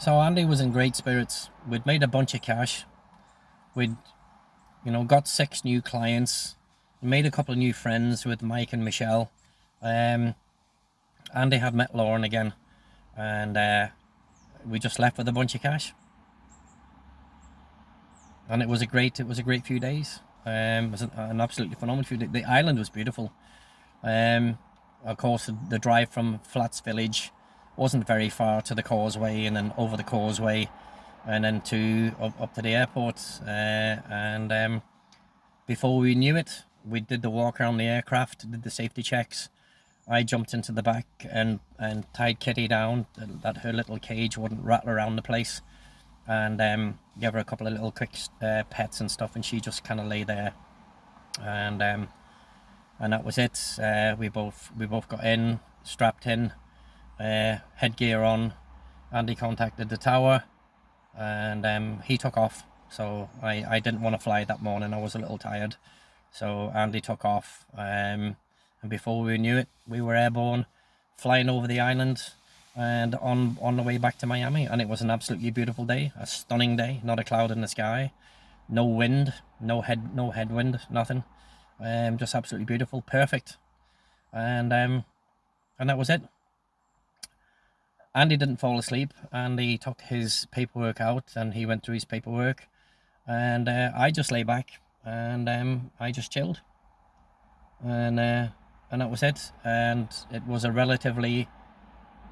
So Andy was in great spirits. We'd made a bunch of cash. We'd, got 6 new clients. Made a couple of new friends with Mike and Michelle. Um, Andy had met Lauren again, and we just left with a bunch of cash. And it was a great few days. It was an absolutely phenomenal few days. The island was beautiful. Um, of course, the drive from Flats Village wasn't very far to the causeway, and then over the causeway, and then up to the airport. And before we knew it, we did the walk around the aircraft, did the safety checks. I jumped into the back and tied Kitty down that her little cage wouldn't rattle around the place, and gave her a couple of little quick pets and stuff, and she just kind of lay there, and that was it. We both got in, strapped in, headgear on. Andy contacted the tower, and he took off. So I didn't want to fly that morning. I was a little tired, so Andy took off. And before we knew it, we were airborne, flying over the island, and on the way back to Miami. And it was an absolutely beautiful day, a stunning day. Not a cloud in the sky, no wind, no headwind, nothing. Just absolutely beautiful, perfect. And that was it. Andy didn't fall asleep. Andy took his paperwork out and he went through his paperwork, and I just lay back and I just chilled, and that was it. And it was a relatively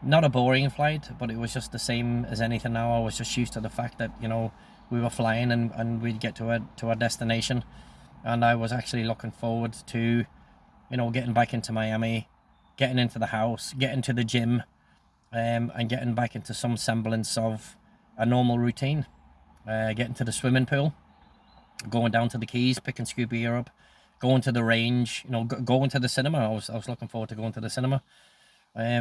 not a boring flight, but it was just the same as anything now. I was just used to the fact that we were flying and we'd get to our destination, and I was actually looking forward to getting back into Miami, getting into the house, getting to the gym, and getting back into some semblance of a normal routine. Getting to the swimming pool, going down to the Keys, picking Scooby up, going to the range, going to the cinema. I was looking forward to going to the cinema.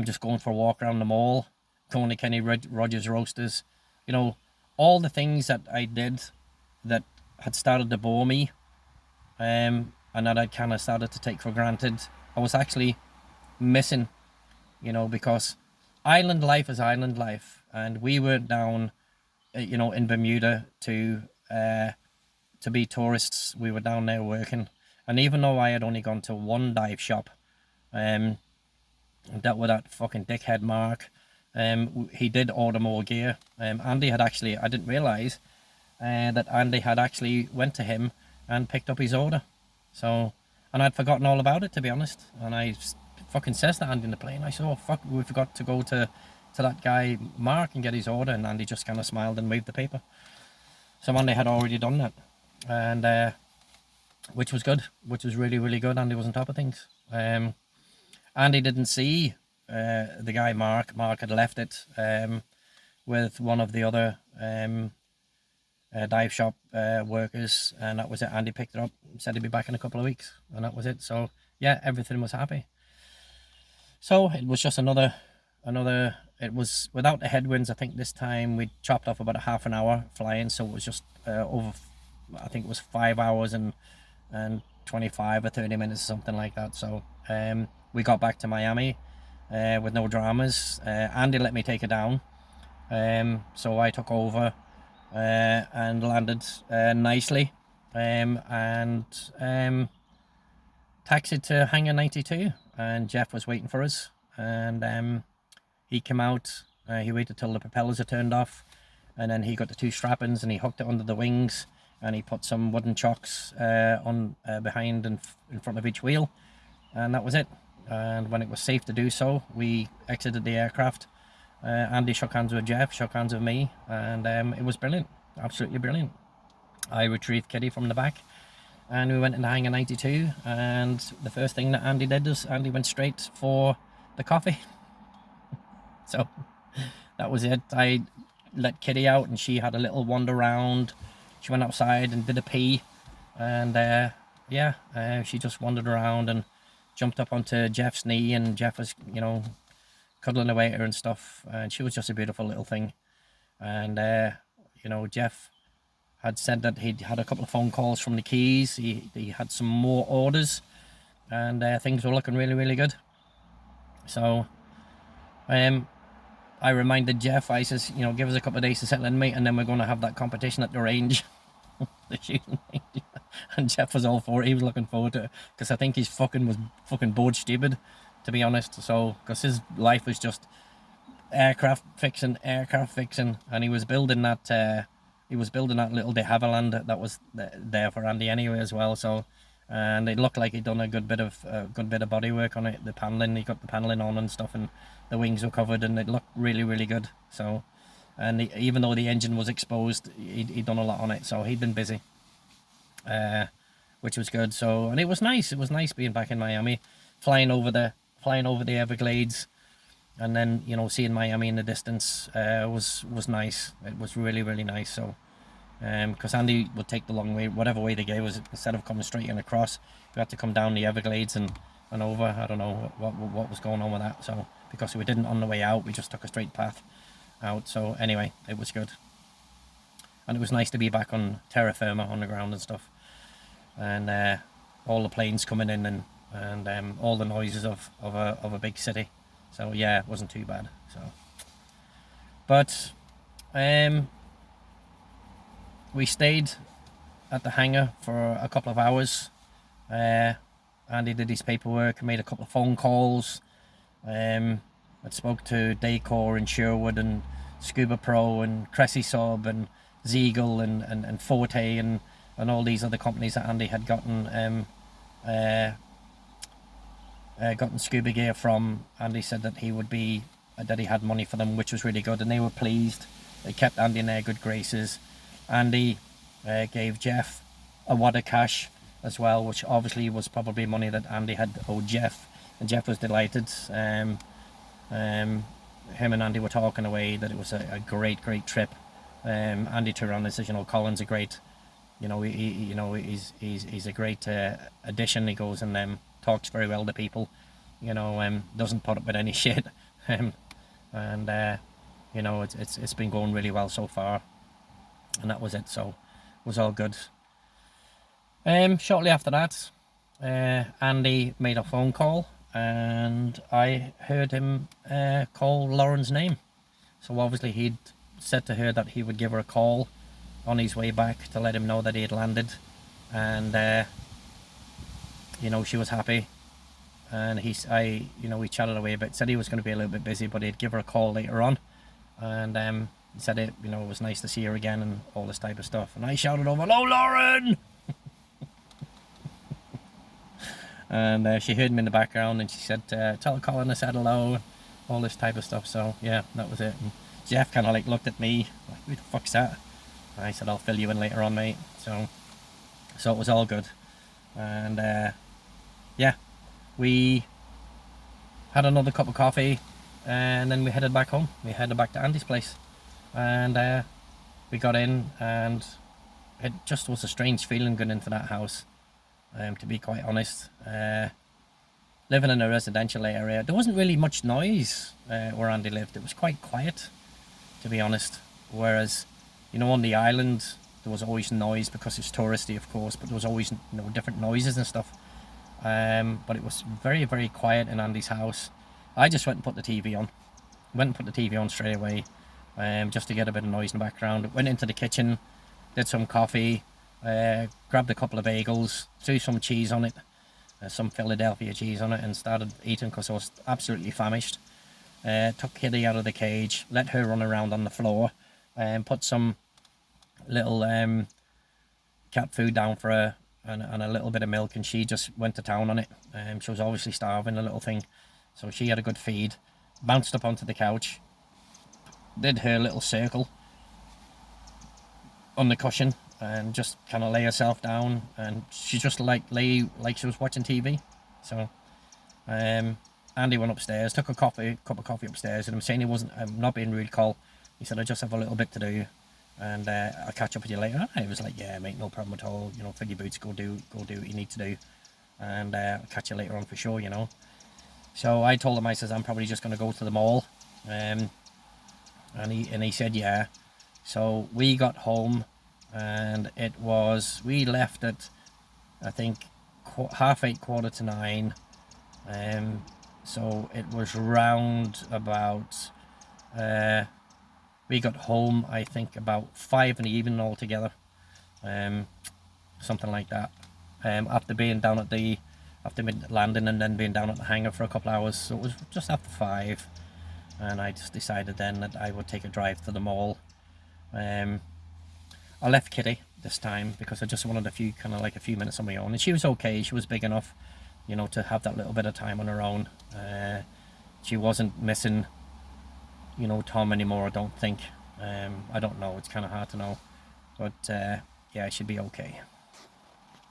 Just going for a walk around the mall, going to Kenny Rogers Roasters. All the things that I did that had started to bore me, and that I'd kind of started to take for granted, I was actually missing, because island life is island life, and we were down, in Bermuda to be tourists. We were down there working, and even though I had only gone to one dive shop, dealt with that fucking dickhead Mark. He did order more gear. Andy had actually, I didn't realize that Andy had actually went to him and picked up his order. So, and I'd forgotten all about it, to be honest. And I fucking says to Andy in the plane, I said, "Oh fuck, we forgot to go to that guy Mark and get his order." And Andy just kind of smiled and waved the paper. So Andy had already done that, and which was good, which was really, really good. Andy was on top of things. Andy didn't see the guy Mark. Mark had left it with one of the other dive shop workers, and that was it. Andy picked it up, said he'd be back in a couple of weeks, and that was it. So yeah, everything was happy. So it was just another. It was without the headwinds. I think this time we chopped off about a half an hour flying, so it was just over. I think it was 5 hours and 25 or 30 minutes, something like that. So we got back to Miami with no dramas. Andy let me take it down, so I took over and landed nicely, and taxied to Hangar 92, and Jeff was waiting for us, and he came out. He waited till the propellers are turned off, and then he got the 2 strap-ins and he hooked it under the wings, and he put some wooden chocks on behind and in front of each wheel, and that was it. And when it was safe to do so, we exited the aircraft. Andy shook hands with Jeff, shook hands with me, and it was brilliant, absolutely brilliant. I retrieved Kitty from the back, and we went into Hangar 92, and the first thing that Andy did was Andy went straight for the coffee. So that was it. I let Kitty out, and she had a little wander around. She went outside and did a pee, and she just wandered around and jumped up onto Jeff's knee, and Jeff was, cuddling away at her and stuff, and she was just a beautiful little thing. And Jeff had said that he'd had a couple of phone calls from the Keys. He had some more orders, and things were looking really, really good. So I reminded Jeff, I says, you know, give us a couple of days to settle in, mate, and then we're going to have that competition at the range. The shooting range. And Jeff was all for it. He was looking forward to it, because I think he's was fucking bored stupid, to be honest. So, because his life was just aircraft fixing, and he was building that little de Havilland that was there for Andy anyway as well. So, and it looked like he'd done a good bit of body work on it. The paneling, he got the paneling on and stuff, and the wings were covered, and it looked really, really good. So, and even though the engine was exposed, he'd done a lot on it, so he'd been busy, which was good. So, and it was nice. It was nice being back in Miami, flying over the Everglades, and then, you know, seeing Miami in the distance was nice. It was really, really nice. So, because Andy would take the long way, whatever way they gave us, instead of coming straight in across, we had to come down the Everglades and over. I don't know what was going on with that. So, because we didn't on the way out, we just took a straight path out. So anyway, it was good, and it was nice to be back on terra firma, on the ground and stuff, and all the planes coming in, and all the noises of a big city. So yeah, it wasn't too bad. So, but we stayed at the hangar for a couple of hours. Andy did his paperwork, made a couple of phone calls. I spoke to Daycore and Sherwood and Scuba Pro and Cressy Sub and Ziegel and Forte and all these other companies that Andy had gotten scuba gear from. Andy said that he had money for them, which was really good, and they were pleased. They kept Andy in their good graces. Andy gave Jeff a wad of cash as well, which obviously was probably money that Andy had owed Jeff, and Jeff was delighted. Him and Andy were talking away that it was a great trip. Andy turned around and says, you know, Colin's a great, you know, he's a great addition. He goes and talks very well to people, you know, doesn't put up with any shit, and you know, it's been going really well so far, and that was it. So it was all good. Shortly after that, Andy made a phone call, and I heard him call Lauren's name. So obviously he'd said to her that he would give her a call on his way back to let him know that he had landed, and you know, she was happy. And we chatted away a bit. Said he was going to be a little bit busy, but he'd give her a call later on. And he said it was nice to see her again and all this type of stuff. And I shouted over, "Hello, Lauren!" And she heard him in the background, and she said, "Tell Colin I said hello," all this type of stuff. So yeah, that was it. And Jeff kind of like looked at me like, "Who the fuck's that?" And I said, "I'll fill you in later on, mate." So it was all good. And yeah, we had another cup of coffee, and then we headed back home. We headed back to Andy's place, and we got in, and it just was a strange feeling going into that house, to be quite honest. Living in a residential area, there wasn't really much noise where Andy lived. It was quite quiet, to be honest. Whereas, you know, on the island, there was always noise because it's touristy, of course, but there was always, you know, different noises and stuff. But it was very, very quiet in Andy's house. I just went and put the TV on. Straight away, just to get a bit of noise in the background. Went into the kitchen, did some coffee, grabbed a couple of bagels, threw some cheese on it, some Philadelphia cheese on it, and started eating because I was absolutely famished. Took Kitty out of the cage, let her run around on the floor, and put some little cat food down for her, and a little bit of milk, and she just went to town on it. She was obviously starving, the little thing, so she had a good feed. Bounced up onto the couch, did her little circle on the cushion, and just kind of lay herself down, and she just lay like she was watching TV. So Andy went upstairs, took a cup of coffee upstairs, and I'm saying I'm not being rude, Cole. He said, "I just have a little bit to do, and I'll catch up with you later." And I was like, "Yeah, mate, no problem at all. You know, fill your boots, go do what you need to do, and I'll catch you later on for sure, you know." So I told him, I says, "I'm probably just going to go to the mall," and he said, "Yeah." So we got home, and we left at, I think, 8:30, 9:15. So it was round about We got home, I think, about 5 in the evening altogether, something like that. After being down at after landing and then being down at the hangar for a couple of hours, so it was just after 5, and I just decided then that I would take a drive to the mall. I left Kitty this time because I just wanted a few minutes on my own, and she was okay. She was big enough, to have that little bit of time on her own. She wasn't missing, Tom anymore, I don't think. I don't know. It's kind of hard to know, but yeah, I should be okay.